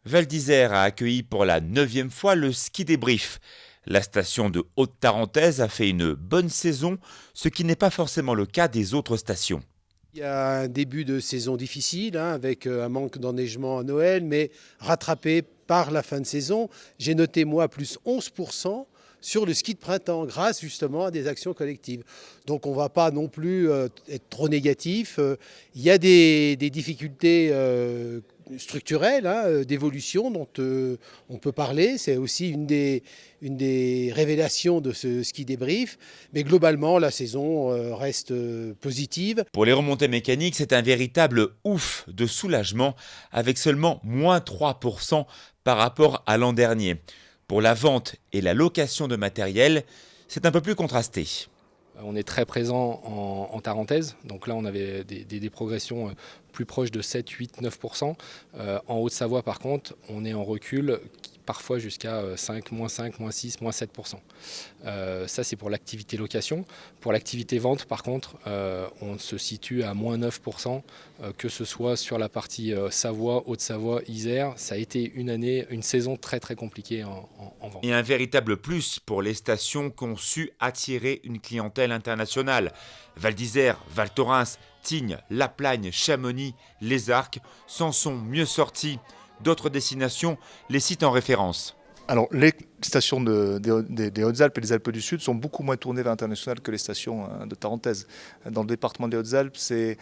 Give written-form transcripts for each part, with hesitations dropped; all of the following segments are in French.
Val d'Isère a accueilli pour la 9e fois le ski débrief. La station de Haute-Tarentaise a fait une bonne saison, ce qui n'est pas forcément le cas des autres stations. Il y a un début de saison difficile, avec un manque d'enneigement à Noël, mais rattrapé par la fin de saison. J'ai noté, moi, plus 11% sur le ski de printemps, grâce justement à des actions collectives. Donc on ne va pas non plus être trop négatif. Il y a des difficultés structurelles, d'évolution dont on peut parler. C'est aussi une des révélations de ce ski débrief. Mais globalement, la saison reste positive. Pour les remontées mécaniques, c'est un véritable ouf de soulagement, avec seulement moins 3% par rapport à l'an dernier. Pour la vente et la location de matériel, c'est un peu plus contrasté. On est très présent en Tarentaise, donc là on avait des progressions plus proches de 7, 8, 9%. En Haute-Savoie par contre, on est en recul parfois jusqu'à 5, moins 5, moins 6, moins 7%. Ça c'est pour l'activité location. Pour l'activité vente par contre, on se situe à moins 9%, que ce soit sur la partie Savoie, Haute-Savoie, Isère. Ça a été une saison très très compliquée en vente. Et un véritable plus pour les stations qui ont su attirer une clientèle internationale. Val d'Isère, Val Thorens, Tignes, La Plagne, Chamonix, Les Arcs s'en sont mieux sortis. D'autres destinations les citent en référence. Alors, les stations des Hautes-Alpes et des Alpes du Sud sont beaucoup moins tournées vers l'international que les stations de Tarentaise. Dans le département des Hautes-Alpes, c'est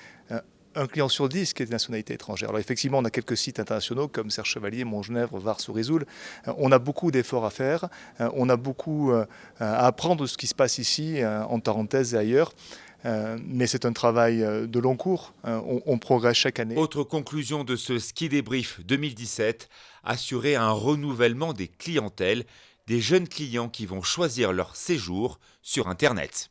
un client sur 10 qui est de nationalité étrangère. Alors effectivement, on a quelques sites internationaux comme Serre Chevalier, Montgenèvre, Vars ou Risoul. On a beaucoup d'efforts à faire. On a beaucoup à apprendre de ce qui se passe ici, en Tarentaise et ailleurs. Mais c'est un travail de long cours. On progresse chaque année. Autre conclusion de ce ski débrief 2017, assurer un renouvellement des clientèles, des jeunes clients qui vont choisir leur séjour sur Internet.